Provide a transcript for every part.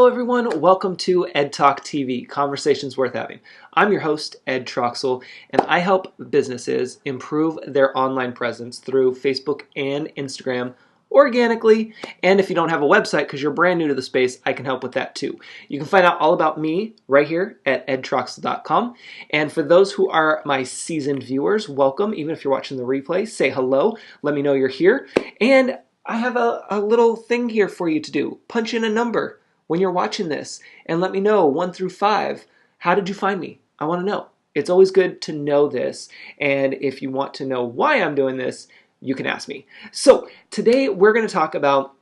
everyone, welcome to Ed Talk TV, Conversations Worth Having. I'm your host, Ed Troxel, and I help businesses improve their online presence through Facebook and Instagram organically. And if you don't have a website because you're brand new to the space, I can help with that too. You can find out all about me right here at edtroxel.com. And for those who are my seasoned viewers, welcome. Even if you're watching the replay, say hello. Let me know you're here. And I have a little thing here for you to do. Punch in a number when you're watching this and let me know 1 through 5. How did you find me? I want to know. It's always good to know this. And if you want to know why I'm doing this, you can ask me. So today we're going to talk about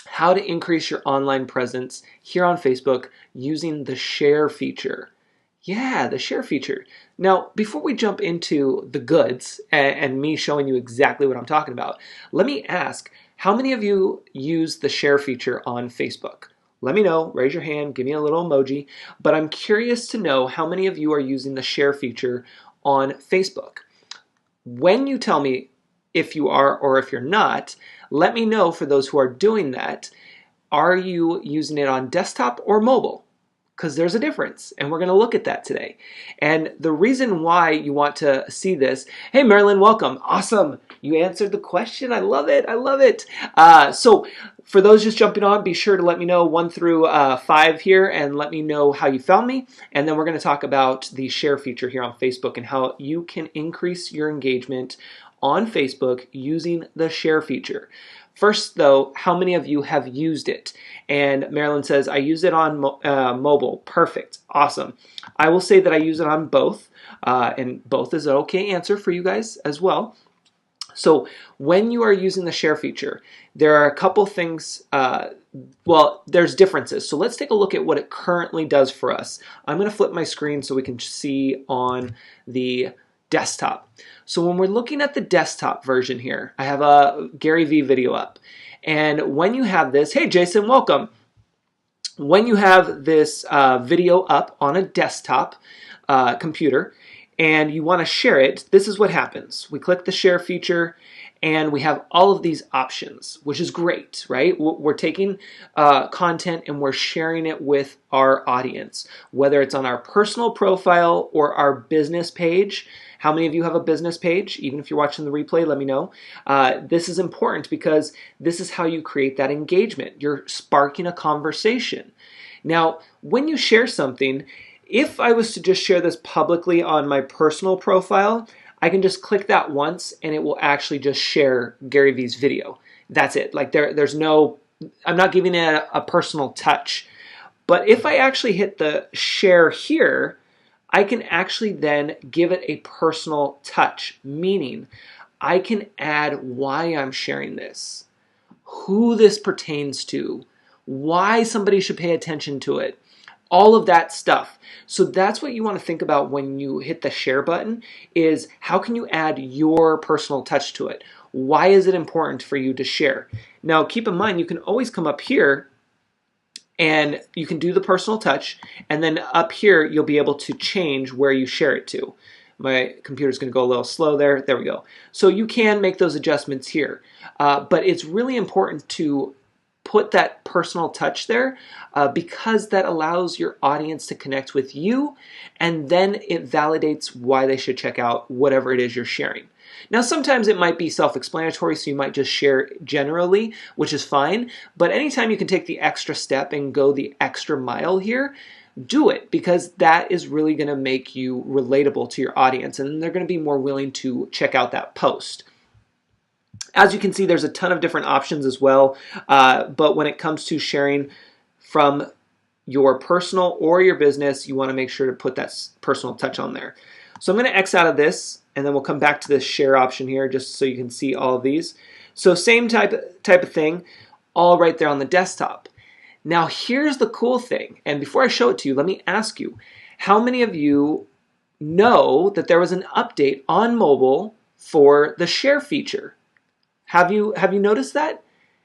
how to increase your online presence here on Facebook using the share feature. Yeah, the share feature. Now, before we jump into the goods and me showing you exactly what I'm talking about, let me ask, how many of you use the share feature on Facebook? Let me know, raise your hand, give me a little emoji, but I'm curious to know how many of you are using the share feature on Facebook. When you tell me if you are or if you're not, let me know for those who are doing that. Are you using it on desktop or mobile? Because there's a difference, and we're going to look at that today. And the reason why you want to see this, hey Marilyn, welcome. Awesome. You answered the question. I love it. I love it. So for those just jumping on, be sure to let me know 1 through 5 here and let me know how you found me. And then we're going to talk about the share feature here on Facebook and how you can increase your engagement on Facebook using the share feature. First, though, how many of you have used it? And Marilyn says, I use it on mobile. Perfect. Awesome. I will say that I use it on both, and both is an okay answer for you guys as well. So when you are using the share feature, there are a couple things, there's differences. So let's take a look at what it currently does for us. I'm going to flip my screen so we can see on the desktop. So when we're looking at the desktop version here, I have a Gary Vee video up. And when you have this, hey Jason, welcome. When you have this video up on a desktop computer and you want to share it, this is what happens. We click the share feature and we have all of these options, which is great, right? We're taking content and we're sharing it with our audience, whether it's on our personal profile or our business page. How many of you have a business page? Even if you're watching the replay, let me know. This is important because this is how you create that engagement. You're sparking a conversation. Now, when you share something, if I was to just share this publicly on my personal profile, I can just click that once and it will actually just share Gary Vee's video. That's it. Like there's no, I'm not giving it a personal touch. But if I actually hit the share here, I can actually then give it a personal touch, meaning I can add why I'm sharing this, who this pertains to, why somebody should pay attention to it, all of that stuff. So that's what you want to think about when you hit the share button is how can you add your personal touch to it? Why is it important for you to share? Now, keep in mind, you can always come up here and you can do the personal touch, and then up here you'll be able to change where you share it to. My computer's going to go a little slow there. There we go. So you can make those adjustments here, but it's really important to put that personal touch there because that allows your audience to connect with you, and then it validates why they should check out whatever it is you're sharing. Now, sometimes it might be self-explanatory, so you might just share generally, which is fine. But anytime you can take the extra step and go the extra mile here, do it, because that is really going to make you relatable to your audience, and they're going to be more willing to check out that post. As you can see, there's a ton of different options as well, but when it comes to sharing from your personal or your business, you want to make sure to put that personal touch on there. So I'm going to X out of this, and then we'll come back to this share option here just so you can see all of these. So same type of thing, all right there on the desktop. Now here's the cool thing, and before I show it to you, let me ask you, how many of you know that there was an update on mobile for the share feature? Have you noticed that?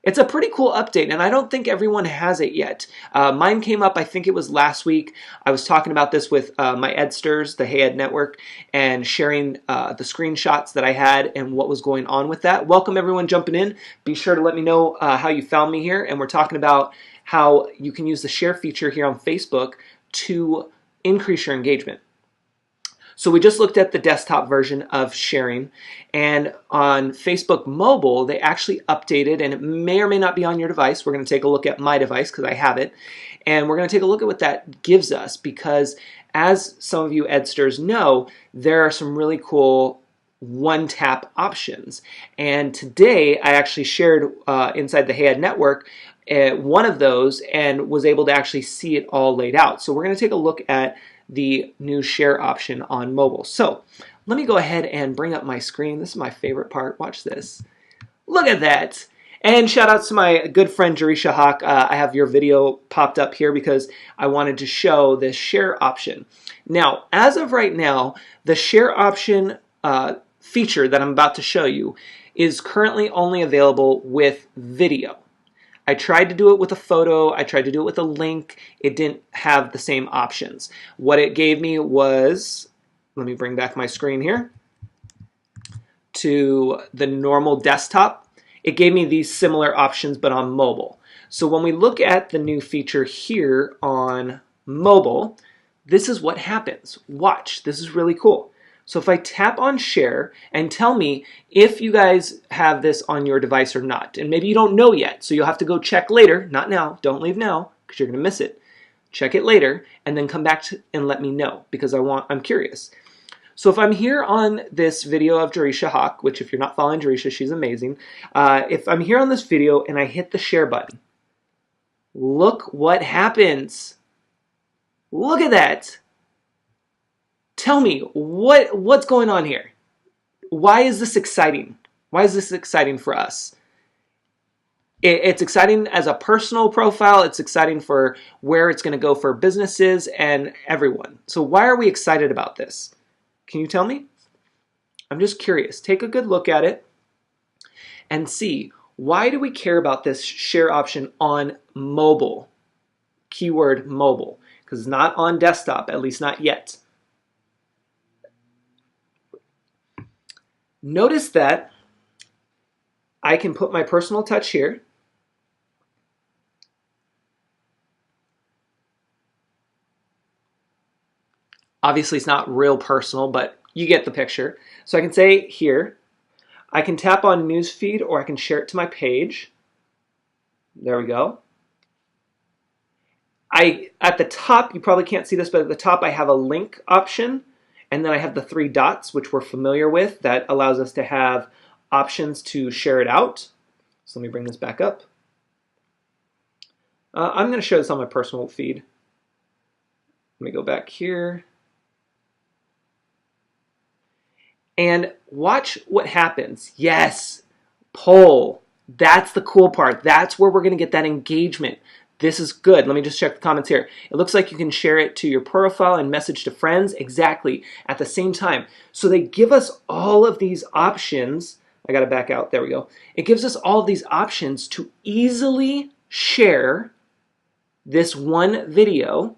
It's a pretty cool update, and I don't think everyone has it yet. Mine came up, I think it was last week. I was talking about this with my Edsters, the Hey Ed Network, and sharing the screenshots that I had and what was going on with that. Welcome everyone jumping in. Be sure to let me know how you found me here, and we're talking about how you can use the share feature here on Facebook to increase your engagement. So we just looked at the desktop version of sharing, and on Facebook mobile, they actually updated, and it may or may not be on your device. We're going to take a look at my device because I have it, and we're going to take a look at what that gives us, because as some of you Edsters know, there are some really cool one-tap options. And today I actually shared inside the Hey Ed Network one of those and was able to actually see it all laid out. So we're going to take a look at the new share option on mobile. So let me go ahead and bring up my screen. This is my favorite part. Watch this. Look at that. And shout outs to my good friend Jerisha Hawk. I have your video popped up here because I wanted to show this share option. Now, as of right now, the share option feature that I'm about to show you is currently only available with video. I tried to do it with a photo, I tried to do it with a link, it didn't have the same options. What it gave me was, let me bring back my screen here, to the normal desktop. It gave me these similar options but on mobile. So when we look at the new feature here on mobile, this is what happens. Watch, this is really cool. So if I tap on share and tell me if you guys have this on your device or not, and maybe you don't know yet, so you'll have to go check later, not now, don't leave now, because you're going to miss it. Check it later, and then come back and let me know, because I'm curious. So if I'm here on this video of Jerisha Hawk, which if you're not following Jerisha, she's amazing. If I'm here on this video and I hit the share button, look what happens. Look at that. Tell me, what's going on here? Why is this exciting? Why is this exciting for us? It's exciting as a personal profile. It's exciting for where it's going to go for businesses and everyone. So why are we excited about this? Can you tell me? I'm just curious. Take a good look at it and see, why do we care about this share option on mobile? Keyword mobile, because it's not on desktop, at least not yet. Notice that I can put my personal touch here. Obviously, it's not real personal, but you get the picture. So I can say here, I can tap on Newsfeed or I can share it to my page. There we go. At the top, you probably can't see this, but at the top I have a link option. And then I have the 3 dots, which we're familiar with, that allows us to have options to share it out. So let me bring this back up. I'm going to show this on my personal feed. Let me go back here. And watch what happens. Yes, poll. That's the cool part. That's where we're going to get that engagement. This is good. Let me just check the comments here. It looks like you can share it to your profile and message to friends exactly at the same time. So they give us all of these options. I got to back out. There we go. It gives us all of these options to easily share this one video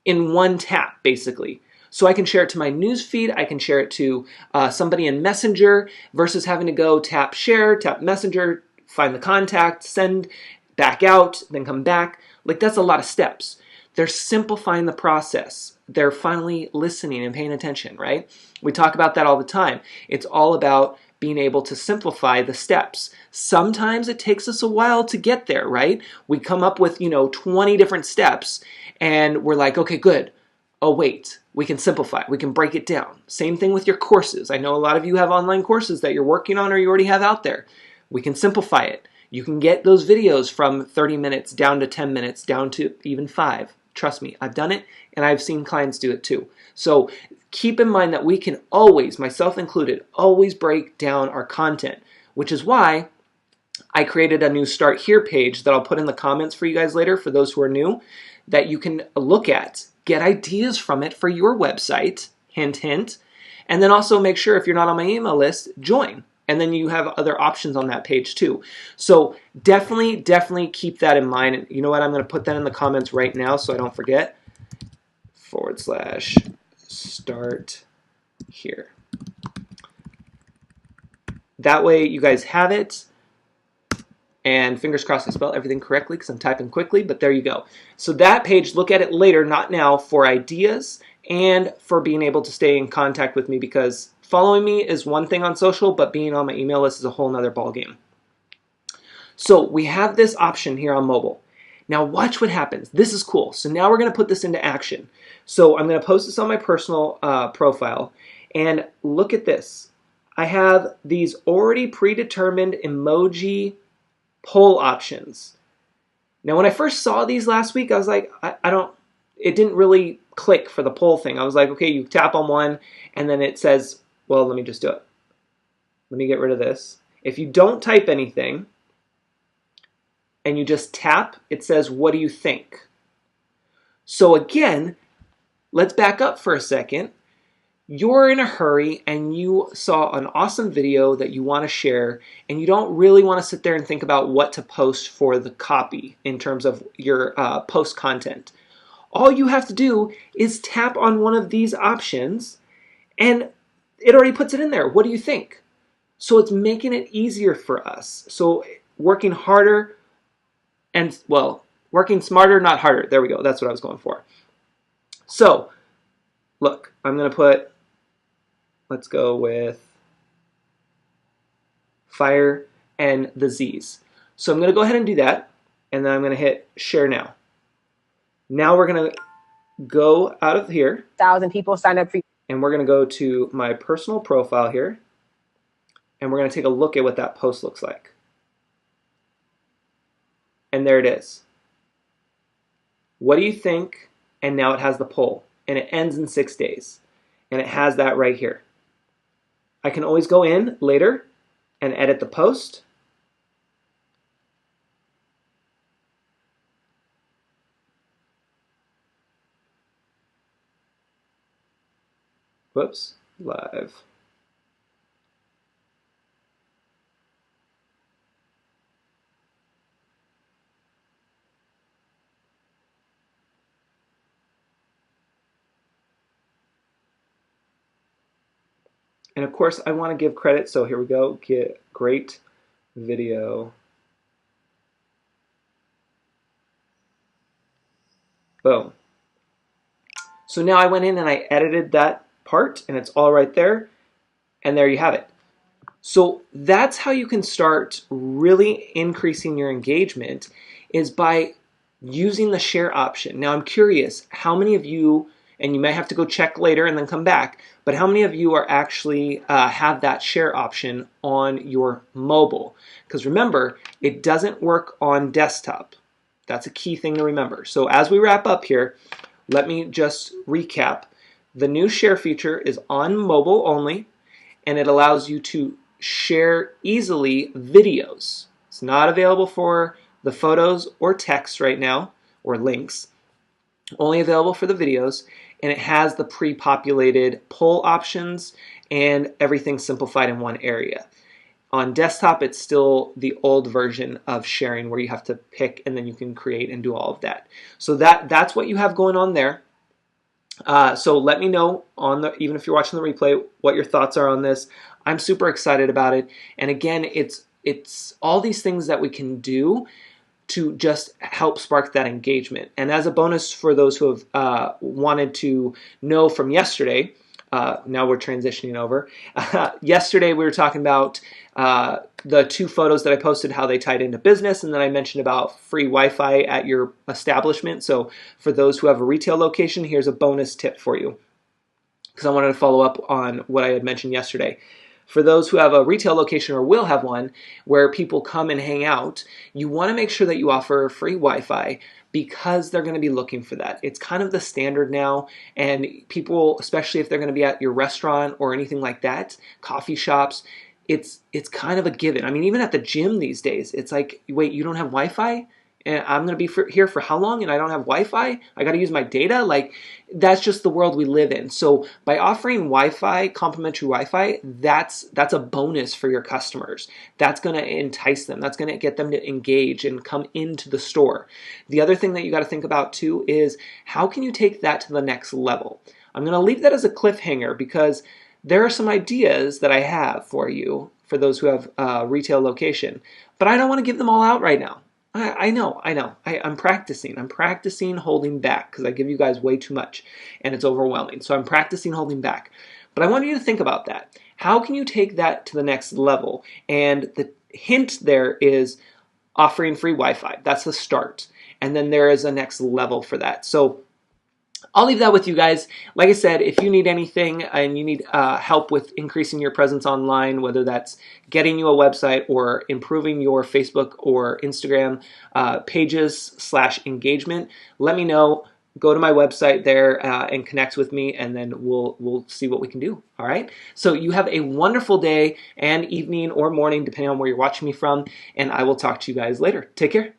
in one tap, basically. So I can share it to my news feed. I can share it to somebody in Messenger versus having to go tap share, tap Messenger, find the contact, send, back out, then come back. Like, that's a lot of steps. They're simplifying the process. They're finally listening and paying attention, right? We talk about that all the time. It's all about being able to simplify the steps. Sometimes it takes us a while to get there, right? We come up with, 20 different steps and we're like, okay, good. Oh, wait, we can simplify. We can break it down. Same thing with your courses. I know a lot of you have online courses that you're working on or you already have out there. We can simplify it. You can get those videos from 30 minutes down to 10 minutes, down to even 5. Trust me, I've done it, and I've seen clients do it too. So keep in mind that we can always, myself included, always break down our content, which is why I created a new Start Here page that I'll put in the comments for you guys later, for those who are new, that you can look at, get ideas from it for your website, hint, hint, and then also make sure if you're not on my email list, join. And then you have other options on that page too. So definitely keep that in mind. And you know what? I'm going to put that in the comments right now so I don't forget. /start here. That way you guys have it. And fingers crossed I spell everything correctly because I'm typing quickly, but there you go. So that page, look at it later, not now, for ideas and for being able to stay in contact with me, because following me is one thing on social, but being on my email list is a whole nother ballgame. So we have this option here on mobile. Now watch what happens. This is cool. So now we're going to put this into action. So I'm going to post this on my personal profile, and look at this. I have these already predetermined emoji poll options. Now when I first saw these last week, I was like, it didn't really click for the poll thing. I was like, okay, you tap on one and then it says, well, let me just do it. Let me get rid of this. If you don't type anything and you just tap, it says, what do you think? So again, let's back up for a second. You're in a hurry and you saw an awesome video that you want to share, and you don't really want to sit there and think about what to post for the copy in terms of your post content. All you have to do is tap on one of these options and it already puts it in there. What do you think? So it's making it easier for us. So working harder and, well, working smarter, not harder. There we go. That's what I was going for. So look, I'm going to put, let's go with fire and the Z's. So I'm going to go ahead and do that, and then I'm going to hit share now. Now we're going to go out of here. 1,000 people signed up for. And we're going to go to my personal profile here, and we're going to take a look at what that post looks like. And there it is. What do you think? And now it has the poll, and it ends in 6 days, and it has that right here. I can always go in later and edit the post. Whoops, live. And of course, I want to give credit, so here we go, get great video. Boom. So now I went in and I edited that part, and it's all right there, and there you have it. So that's how you can start really increasing your engagement, is by using the share option. Now I'm curious, how many of you, and you might have to go check later and then come back, but how many of you are actually have that share option on your mobile? Because remember, it doesn't work on desktop. That's a key thing to remember. So as we wrap up here, let me just recap. The new share feature is on mobile only, and it allows you to share easily videos. It's not available for the photos or text right now, or links. Only available for the videos, and it has the pre-populated poll options and everything simplified in one area. On desktop, it's still the old version of sharing where you have to pick and then you can create and do all of that. So that's what you have going on there. So let me know, even if you're watching the replay, what your thoughts are on this. I'm super excited about it. And again, it's all these things that we can do to just help spark that engagement. And as a bonus for those who have wanted to know from yesterday, now we're transitioning over. Yesterday we were talking about the 2 photos that I posted, how they tied into business, and then I mentioned about free Wi-Fi at your establishment. So for those who have a retail location, here's a bonus tip for you, because I wanted to follow up on what I had mentioned yesterday. For those who have a retail location or will have one where people come and hang out, you want to make sure that you offer free Wi-Fi, because they're going to be looking for that. It's kind of the standard now, and people, especially if they're going to be at your restaurant or anything like that, coffee shops, it's kind of a given. I mean, even at the gym these days, it's like, wait, you don't have Wi-Fi? And I'm going to be here for how long and I don't have Wi-Fi? I got to use my data? Like, that's just the world we live in. So by offering Wi-Fi, complimentary Wi-Fi, that's a bonus for your customers. That's going to entice them. That's going to get them to engage and come into the store. The other thing that you got to think about too is, how can you take that to the next level? I'm going to leave that as a cliffhanger, because there are some ideas that I have for you for those who have retail location. But I don't want to give them all out right now. I know. I'm practicing. I'm practicing holding back because I give you guys way too much and it's overwhelming. So I'm practicing holding back. But I want you to think about that. How can you take that to the next level? And the hint there is offering free Wi-Fi. That's the start. And then there is a next level for that. So I'll leave that with you guys. Like I said, if you need anything and you need help with increasing your presence online, whether that's getting you a website or improving your Facebook or Instagram pages/engagement, let me know. Go to my website there and connect with me, and then we'll see what we can do. All right? So you have a wonderful day and evening or morning, depending on where you're watching me from, and I will talk to you guys later. Take care.